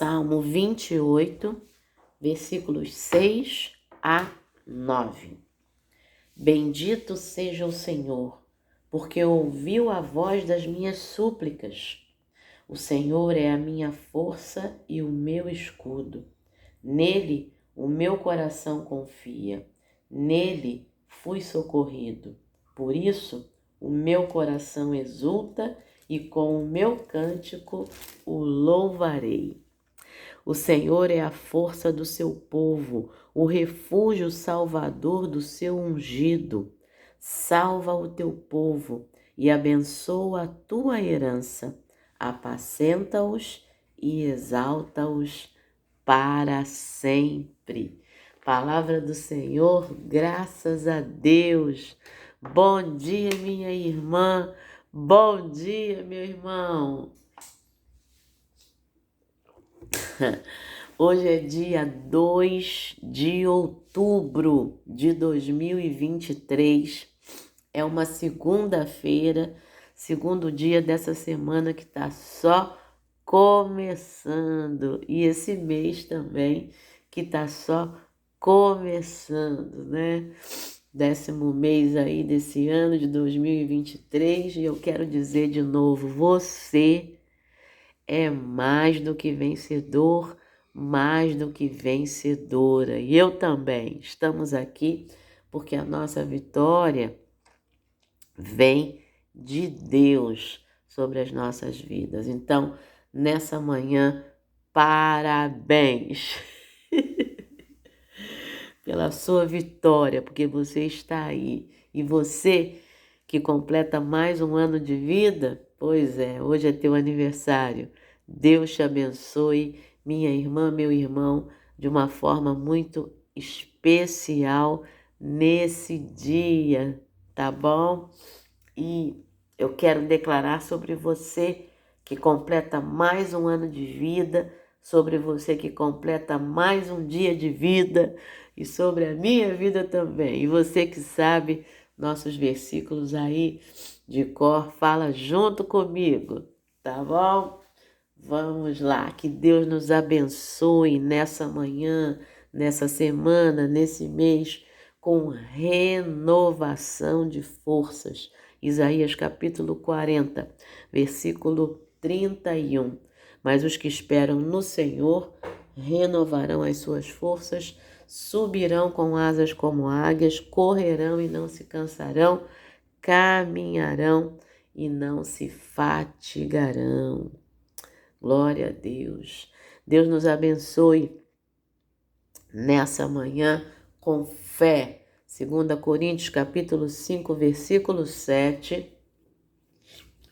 Salmo 28, versículos 6 a 9. Bendito seja o Senhor, porque ouviu a voz das minhas súplicas. O Senhor é a minha força e o meu escudo. Nele o meu coração confia. Nele fui socorrido. Por isso o meu coração exulta e com o meu cântico o louvarei. O Senhor é a força do seu povo, o refúgio salvador do seu ungido. Salva o teu povo e abençoa a tua herança. Apacenta-os e exalta-os para sempre. Palavra do Senhor, graças a Deus. Bom dia, minha irmã. Bom dia, meu irmão. Hoje é dia 2 de outubro de 2023. É uma segunda-feira, segundo dia dessa semana que está só começando. E esse mês também que está só começando, né? 10º mês aí desse ano de 2023. E eu quero dizer de novo, você é mais do que vencedor, mais do que vencedora. E eu também. Estamos aqui porque a nossa vitória vem de Deus sobre as nossas vidas. Então, nessa manhã, parabéns pela sua vitória, porque você está aí. E você que completa mais um ano de vida, pois é, hoje é teu aniversário. Deus te abençoe, minha irmã, meu irmão, de uma forma muito especial nesse dia, tá bom? E eu quero declarar sobre você que completa mais um ano de vida, sobre você que completa mais um dia de vida e sobre a minha vida também. E você que sabe nossos versículos aí de cor, fala junto comigo, tá bom? Vamos lá, que Deus nos abençoe nessa manhã, nessa semana, nesse mês, com renovação de forças. Isaías capítulo 40, versículo 31. Mas os que esperam no Senhor renovarão as suas forças, subirão com asas como águias, correrão e não se cansarão, caminharão e não se fatigarão. Glória a Deus. Deus nos abençoe nessa manhã com fé. 2 Coríntios capítulo 5, versículo 7,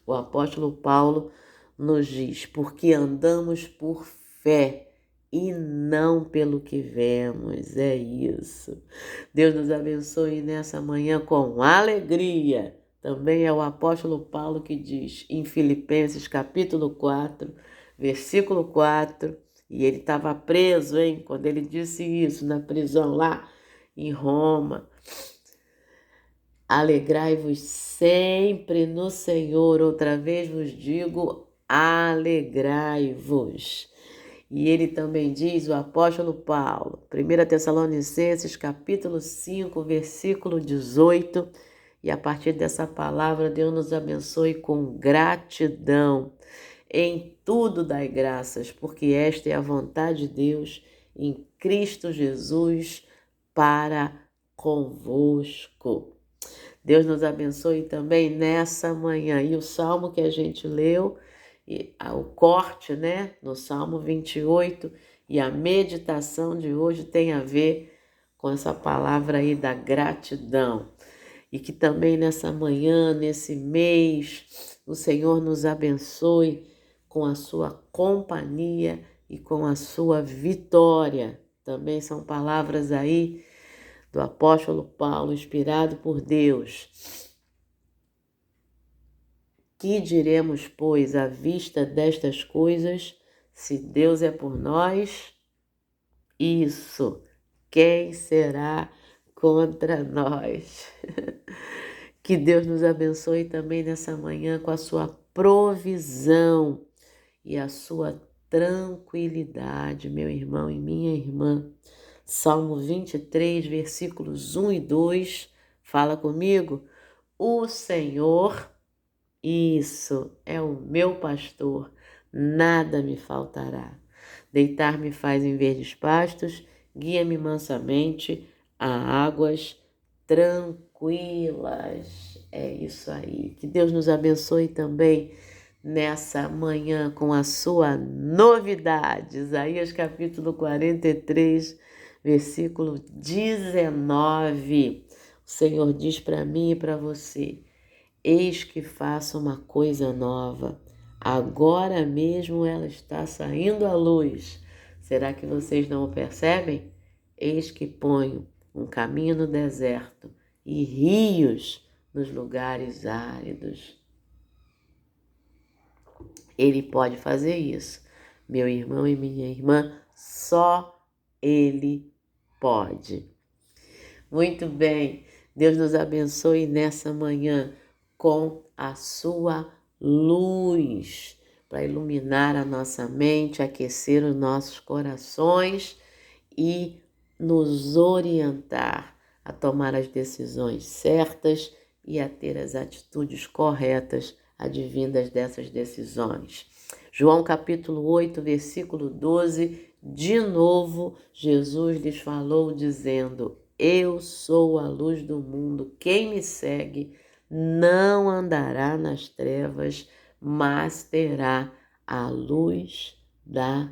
o apóstolo Paulo nos diz: porque andamos por fé e não pelo que vemos. É isso. Deus nos abençoe nessa manhã com alegria. Também é o apóstolo Paulo que diz em Filipenses capítulo 4, versículo 4, e ele estava preso, hein? Quando ele disse isso na prisão lá em Roma. Alegrai-vos sempre no Senhor. Outra vez vos digo, alegrai-vos. E ele também diz, o apóstolo Paulo, 1 Tessalonicenses capítulo 5, versículo 18, e a partir dessa palavra, Deus nos abençoe com gratidão. Em tudo dai graças, porque esta é a vontade de Deus em Cristo Jesus para convosco. Deus nos abençoe também nessa manhã. E o salmo que a gente leu, o corte, né, no Salmo 28, e a meditação de hoje tem a ver com essa palavra aí da gratidão. E que também nessa manhã, nesse mês, o Senhor nos abençoe com a sua companhia e com a sua vitória. Também são palavras aí do apóstolo Paulo, inspirado por Deus. Que diremos, pois, à vista destas coisas, se Deus é por nós? Isso, quem será contra nós? Que Deus nos abençoe também nessa manhã com a sua provisão e a sua tranquilidade, meu irmão e minha irmã. Salmo 23, versículos 1 e 2, fala comigo. O Senhor, isso, é o meu pastor, nada me faltará. Deitar-me faz em verdes pastos, guia-me mansamente a águas tranquilas. É isso aí. Que Deus nos abençoe também nessa manhã com a sua novidade. Isaías capítulo 43, versículo 19. O Senhor diz para mim e para você: eis que faço uma coisa nova. Agora mesmo ela está saindo à luz. Será que vocês não o percebem? Eis que ponho um caminho no deserto e rios nos lugares áridos. Ele pode fazer isso. Meu irmão e minha irmã, só Ele pode. Muito bem. Deus nos abençoe nessa manhã com a sua luz para iluminar a nossa mente, aquecer os nossos corações e nos orientar a tomar as decisões certas e a ter as atitudes corretas advindas dessas decisões. João capítulo 8, versículo 12, de novo Jesus lhes falou dizendo: eu sou a luz do mundo, quem me segue não andará nas trevas, mas terá a luz da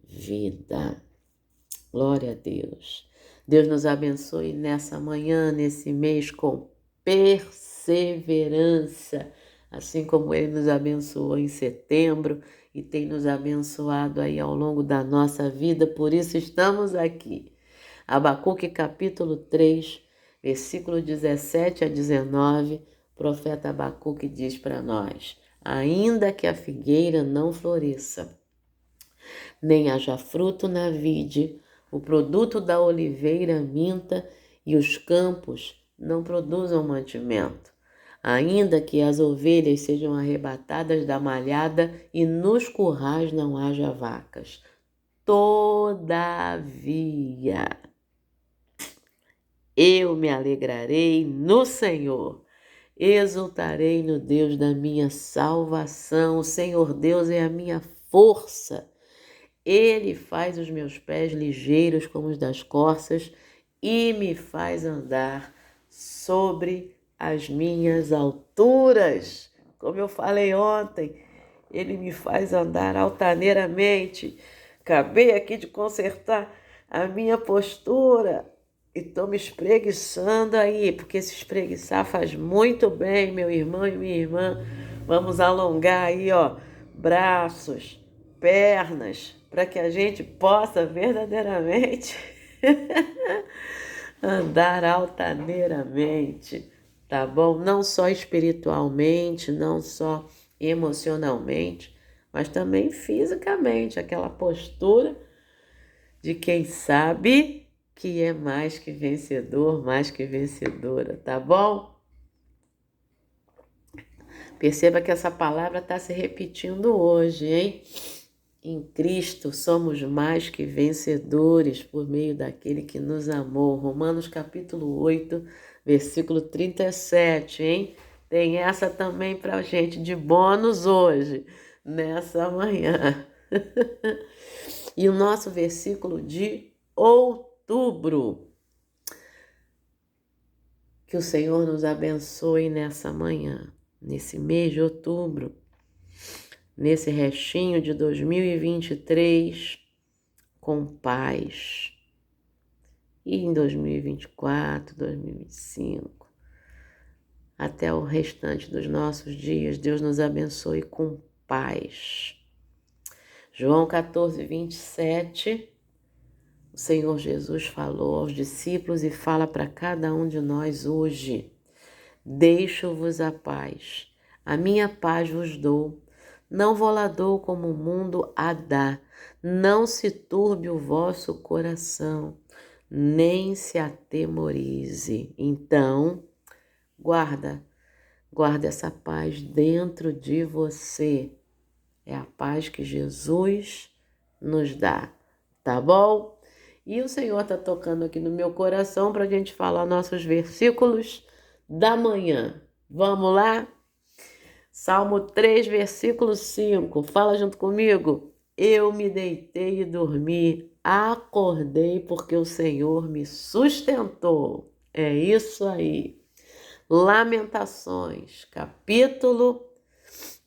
vida. Glória a Deus. Deus nos abençoe nessa manhã, nesse mês, com perseverança, assim como Ele nos abençoou em setembro e tem nos abençoado aí ao longo da nossa vida, por isso estamos aqui. Abacuque capítulo 3, versículo 17 a 19, o profeta Abacuque diz para nós: ainda que a figueira não floresça, nem haja fruto na vide, o produto da oliveira minta e os campos não produzam mantimento. Ainda que as ovelhas sejam arrebatadas da malhada e nos currais não haja vacas. Todavia, eu me alegrarei no Senhor, exultarei no Deus da minha salvação. O Senhor Deus é a minha força. Ele faz os meus pés ligeiros como os das corças e me faz andar sobre as minhas alturas. Como eu falei ontem, Ele me faz andar altaneiramente. Acabei aqui de consertar a minha postura e estou me espreguiçando aí, porque se espreguiçar faz muito bem, meu irmão e minha irmã. Vamos alongar aí, ó, braços, pernas, para que a gente possa verdadeiramente andar altaneiramente, tá bom? Não só espiritualmente, não só emocionalmente, mas também fisicamente, aquela postura de quem sabe que é mais que vencedor, mais que vencedora, tá bom? Perceba que essa palavra está se repetindo hoje, hein? Em Cristo somos mais que vencedores por meio daquele que nos amou. Romanos capítulo 8, versículo 37, hein? Tem essa também pra gente de bônus hoje, nessa manhã. E o nosso versículo de outubro. Que o Senhor nos abençoe nessa manhã, nesse mês de outubro, nesse restinho de 2023, com paz. E em 2024, 2025, até o restante dos nossos dias, Deus nos abençoe com paz. João 14, 27, o Senhor Jesus falou aos discípulos e fala para cada um de nós hoje: deixo-vos a paz, a minha paz vos dou. Não vou lá dou como o mundo a dá. Não se turbe o vosso coração, nem se atemorize. Então, guarda essa paz dentro de você. É a paz que Jesus nos dá, tá bom? E o Senhor está tocando aqui no meu coração para a gente falar nossos versículos da manhã. Vamos lá? Salmo 3, versículo 5. Fala junto comigo. Eu me deitei e dormi, acordei porque o Senhor me sustentou. É isso aí. Lamentações, capítulo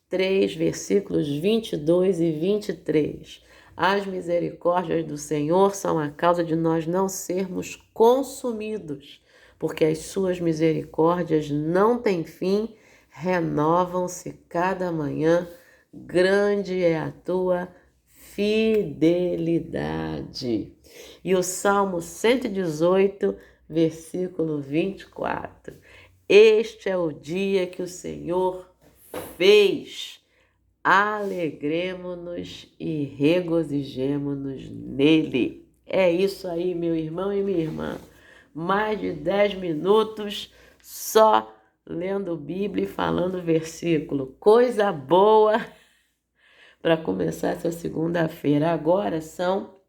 3, versículos 22 e 23. As misericórdias do Senhor são a causa de nós não sermos consumidos, porque as suas misericórdias não têm fim, renovam-se cada manhã. Grande é a tua fidelidade. E o Salmo 118, versículo 24. Este é o dia que o Senhor fez. Alegremo-nos e regozijemo-nos nele. É isso aí, meu irmão e minha irmã. Mais de 10 minutos só lendo Bíblia e falando versículo. Coisa boa para começar essa segunda-feira. Agora são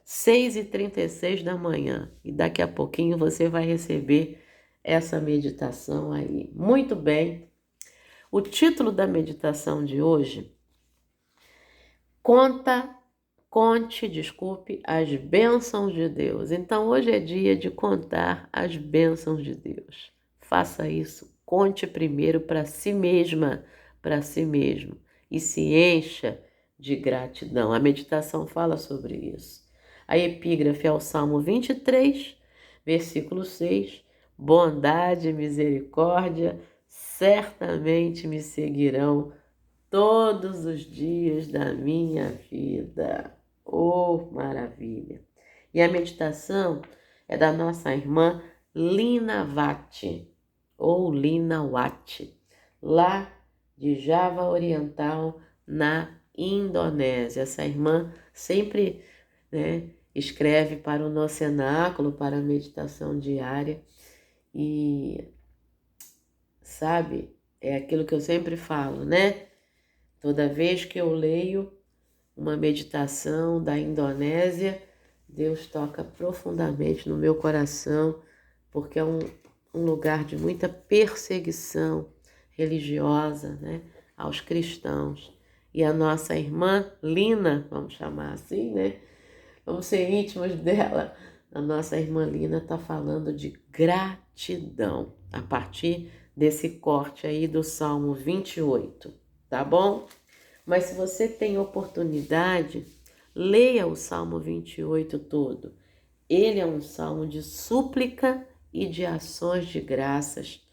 6h36 da manhã e daqui a pouquinho você vai receber essa meditação aí. Muito bem. O título da meditação de hoje, conte, as bênçãos de Deus. Então, hoje é dia de contar as bênçãos de Deus. Faça isso. Conte primeiro para si mesma, para si mesmo. E se encha de gratidão. A meditação fala sobre isso. A epígrafe é o Salmo 23, versículo 6. Bondade e misericórdia certamente me seguirão todos os dias da minha vida. Oh, maravilha! E a meditação é da nossa irmã Lina Watt, ou Lina Watt, lá de Java Oriental, na Indonésia. Essa irmã sempre, escreve para o nosso cenáculo, para a meditação diária. E, sabe, é aquilo que eu sempre falo, né? Toda vez que eu leio uma meditação da Indonésia, Deus toca profundamente no meu coração, porque é um lugar de muita perseguição religiosa, né, aos cristãos. E a nossa irmã Lina, vamos chamar assim, né? Vamos ser íntimos dela. A nossa irmã Lina está falando de gratidão a partir desse corte aí do Salmo 28, tá bom? Mas se você tem oportunidade, leia o Salmo 28 todo. Ele é um salmo de súplica e de ações de graças.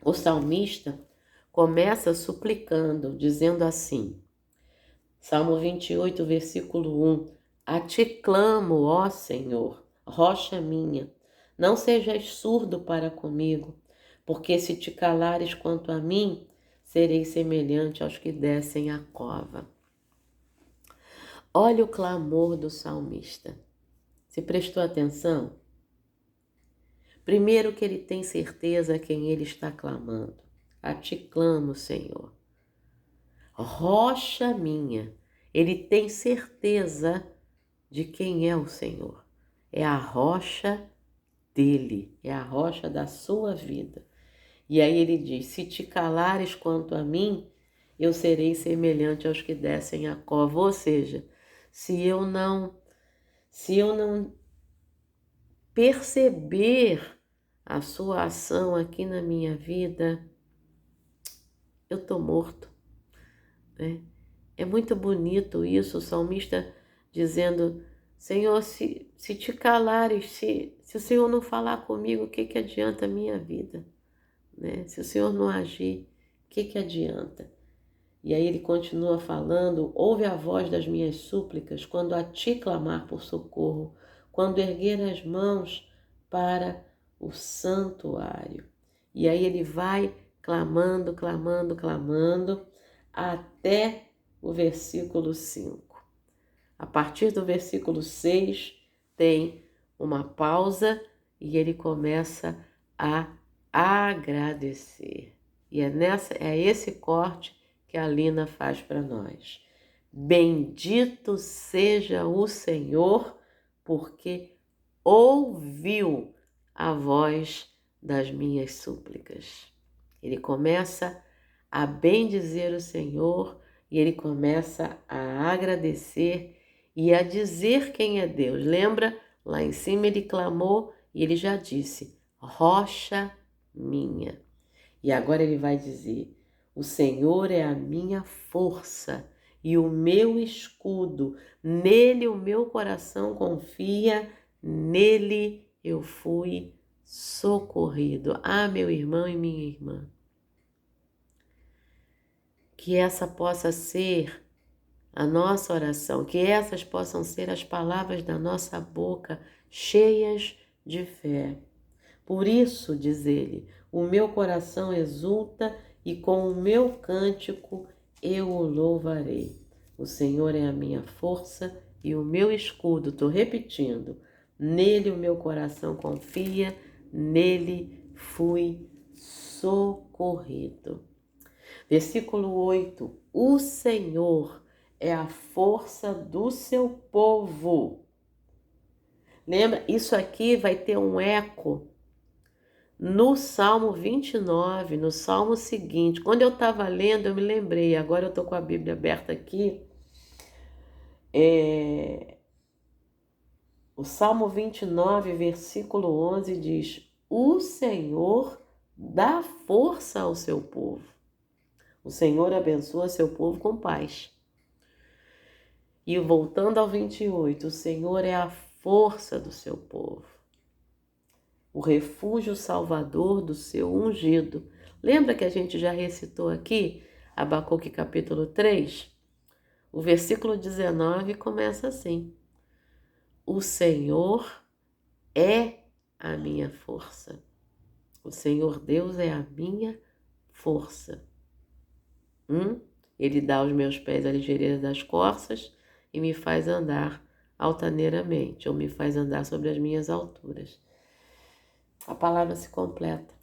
O salmista começa suplicando, dizendo assim, Salmo 28, versículo 1, A ti clamo, ó Senhor, rocha minha, não sejas surdo para comigo, porque se te calares quanto a mim, serei semelhante aos que descem a cova. Olha o clamor do salmista. Você prestou atenção? Primeiro que ele tem certeza a quem ele está clamando. A ti clamo, Senhor. Rocha minha. Ele tem certeza de quem é o Senhor. É a rocha dele, é a rocha da sua vida. E aí ele diz, se te calares quanto a mim, eu serei semelhante aos que descem a cova. Ou seja, se eu não perceber a sua ação aqui na minha vida, eu estou morto, né? É muito bonito isso, o salmista dizendo, Senhor, se te calares, se o Senhor não falar comigo, o que adianta a minha vida? Né? Se o Senhor não agir, o que adianta? E aí ele continua falando, ouve a voz das minhas súplicas, quando a ti clamar por socorro, quando erguer as mãos para o santuário. E aí ele vai clamando, até o versículo 5. A partir do versículo 6, tem uma pausa e ele começa a agradecer. E é esse corte que a Lina faz para nós. Bendito seja o Senhor, porque ouviu a voz das minhas súplicas. Ele começa a bendizer o Senhor e ele começa a agradecer e a dizer quem é Deus. Lembra? Lá em cima ele clamou e ele já disse, rocha minha. E agora ele vai dizer, o Senhor é a minha força e o meu escudo. Nele o meu coração confia, nele eu fui socorrido. Ah, meu irmão e minha irmã, que essa possa ser a nossa oração, que essas possam ser as palavras da nossa boca, cheias de fé. Por isso, diz ele, o meu coração exulta e com o meu cântico eu o louvarei. O Senhor é a minha força e o meu escudo. Estou repetindo. Nele o meu coração confia, nele fui socorrido. Versículo 8. O Senhor é a força do seu povo. Lembra? Isso aqui vai ter um eco no Salmo 29, no Salmo seguinte. Quando eu estava lendo, eu me lembrei. Agora eu estou com a Bíblia aberta aqui. O Salmo 29, versículo 11 diz: o Senhor dá força ao seu povo. O Senhor abençoa seu povo com paz. E voltando ao 28, o Senhor é a força do seu povo, o refúgio salvador do seu ungido. Lembra que a gente já recitou aqui, Abacuque capítulo 3? O versículo 19 começa assim: o Senhor é a minha força. O Senhor Deus é a minha força. Ele dá aos meus pés a ligeireza das corças e me faz andar altaneiramente, ou me faz andar sobre as minhas alturas. A palavra se completa.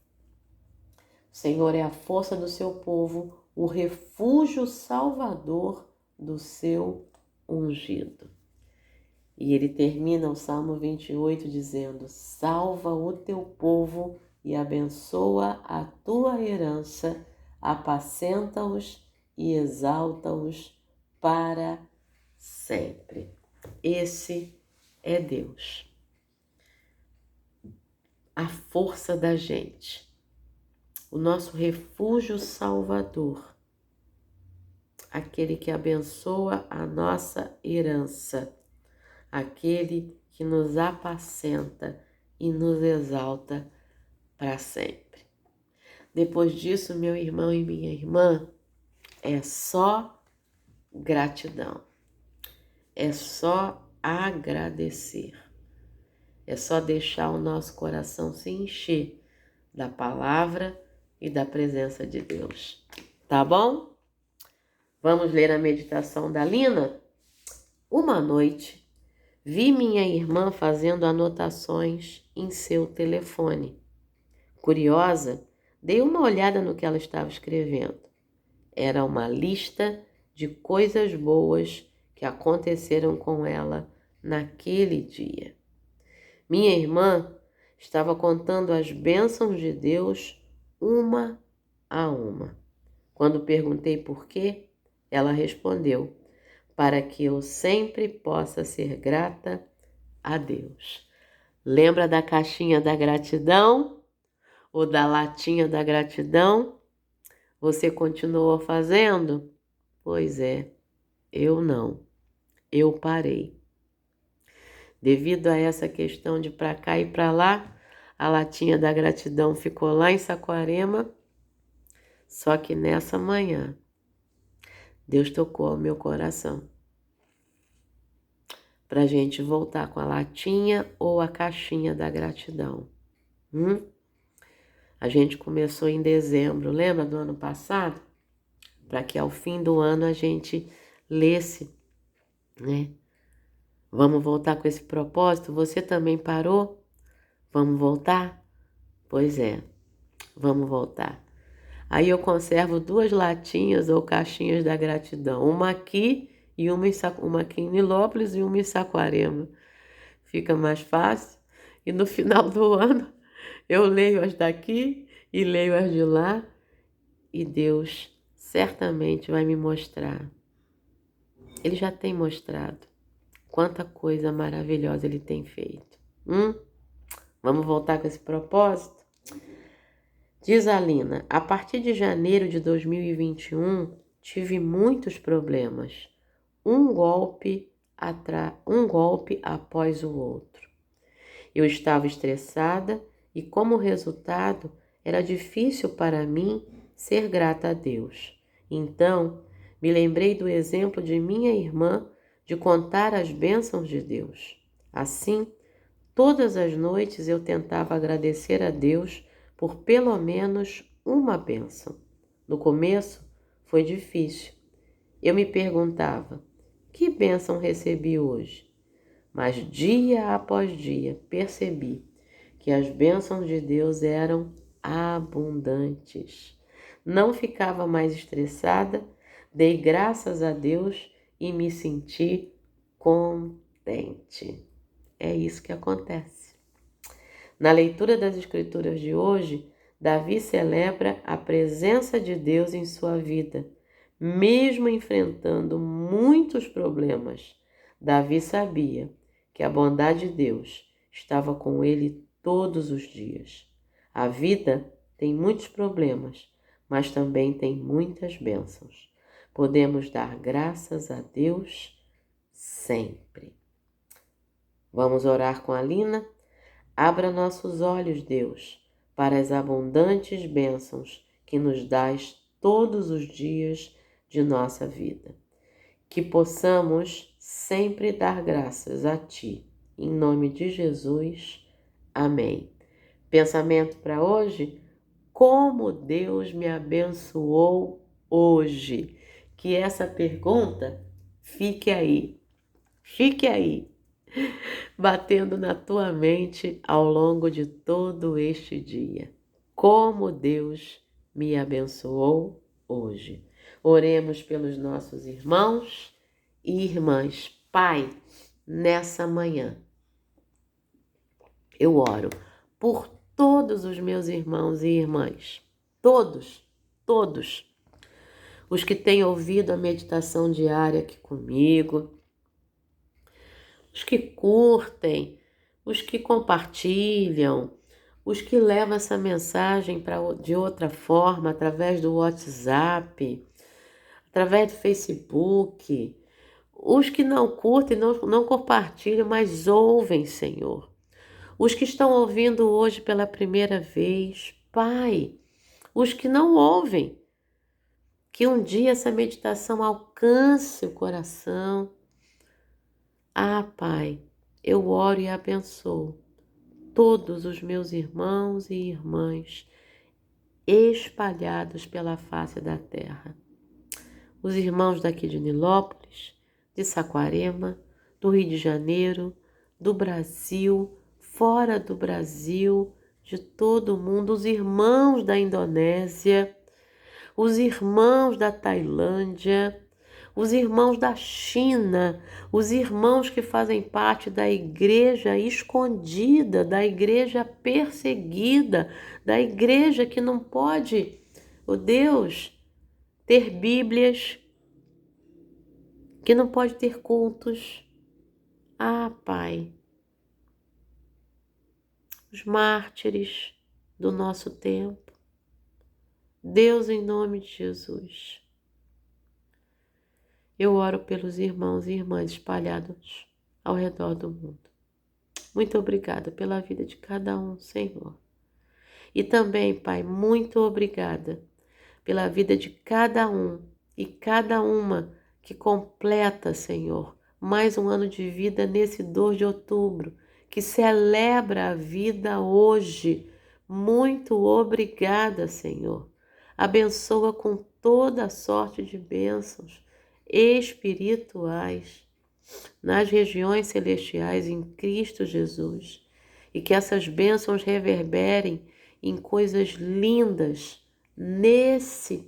O Senhor é a força do seu povo, o refúgio salvador do seu ungido. E ele termina o Salmo 28 dizendo: salva o teu povo e abençoa a tua herança, apacenta-os e exalta-os para sempre. Esse é Deus. A força da gente, o nosso refúgio salvador, aquele que abençoa a nossa herança, aquele que nos apacenta e nos exalta para sempre. Depois disso, meu irmão e minha irmã, é só gratidão, é só agradecer, é só deixar o nosso coração se encher da palavra e da presença de Deus. Tá bom? Vamos ler a meditação da Lina? Uma noite, vi minha irmã fazendo anotações em seu telefone. Curiosa, dei uma olhada no que ela estava escrevendo. Era uma lista de coisas boas que aconteceram com ela naquele dia. Minha irmã estava contando as bênçãos de Deus uma a uma. Quando perguntei por quê, ela respondeu: para que eu sempre possa ser grata a Deus. Lembra da caixinha da gratidão? Ou da latinha da gratidão? Você continuou fazendo? Pois é, eu não. Eu parei. Devido a essa questão de para cá e para lá, a latinha da gratidão ficou lá em Saquarema. Só que nessa manhã, Deus tocou ao meu coração para a gente voltar com a latinha ou a caixinha da gratidão. A gente começou em dezembro, lembra do ano passado? Para que ao fim do ano a gente lesse, né? Vamos voltar com esse propósito? Você também parou? Vamos voltar? Pois é, vamos voltar. Aí eu conservo 2 latinhas ou caixinhas da gratidão, uma aqui e uma aqui em Nilópolis e uma em Saquarema. Fica mais fácil. E no final do ano eu leio as daqui e leio as de lá e Deus certamente vai me mostrar. Ele já tem mostrado quanta coisa maravilhosa Ele tem feito. Vamos voltar com esse propósito? Diz a Lina, a partir de janeiro de 2021, tive muitos problemas. Um golpe após o outro. Eu estava estressada e, como resultado, era difícil para mim ser grata a Deus. Então, me lembrei do exemplo de minha irmã de contar as bênçãos de Deus. Assim, todas as noites eu tentava agradecer a Deus por pelo menos uma bênção. No começo, foi difícil. Eu me perguntava, que bênção recebi hoje? Mas dia após dia percebi que as bênçãos de Deus eram abundantes. Não ficava mais estressada, dei graças a Deus e me senti contente. É isso que acontece. Na leitura das Escrituras de hoje, Davi celebra a presença de Deus em sua vida, mesmo enfrentando muitos problemas. Davi sabia que a bondade de Deus estava com ele todos os dias. A vida tem muitos problemas, mas também tem muitas bênçãos. Podemos dar graças a Deus sempre. Vamos orar com a Lina? Abra nossos olhos, Deus, para as abundantes bênçãos que nos dás todos os dias de nossa vida. Que possamos sempre dar graças a Ti. Em nome de Jesus. Amém. Pensamento para hoje? Como Deus me abençoou hoje? Que essa pergunta fique aí, batendo na tua mente ao longo de todo este dia. Como Deus me abençoou hoje. Oremos pelos nossos irmãos e irmãs. Pai, nessa manhã, eu oro por todos os meus irmãos e irmãs. Todos. Os que têm ouvido a meditação diária aqui comigo, os que curtem, os que compartilham, os que levam essa mensagem de outra forma, através do WhatsApp, através do Facebook, os que não curtem, não compartilham, mas ouvem, Senhor. Os que estão ouvindo hoje pela primeira vez, Pai, os que não ouvem, que um dia essa meditação alcance o coração. Pai, eu oro e abençoo todos os meus irmãos e irmãs espalhados pela face da terra. Os irmãos daqui de Nilópolis, de Saquarema, do Rio de Janeiro, do Brasil, fora do Brasil, de todo o mundo, os irmãos da Indonésia, os irmãos da Tailândia, os irmãos da China, os irmãos que fazem parte da igreja escondida, da igreja perseguida, da igreja que não pode, Deus, ter Bíblias, que não pode ter cultos. Pai, os mártires do nosso tempo, Deus, em nome de Jesus, eu oro pelos irmãos e irmãs espalhados ao redor do mundo. Muito obrigada pela vida de cada um, Senhor. E também, Pai, muito obrigada pela vida de cada um e cada uma que completa, Senhor, mais um ano de vida nesse 2 de outubro, que celebra a vida hoje. Muito obrigada, Senhor. Abençoa com toda a sorte de bênçãos espirituais nas regiões celestiais em Cristo Jesus, e que essas bênçãos reverberem em coisas lindas nessa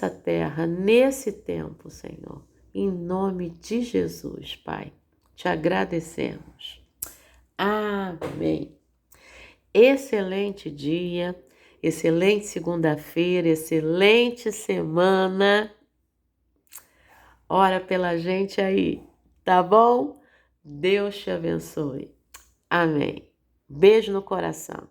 terra, nesse tempo, Senhor. Em nome de Jesus, Pai, te agradecemos. Amém. Excelente dia, excelente segunda-feira, excelente semana. Ora pela gente aí, tá bom? Deus te abençoe. Amém. Beijo no coração.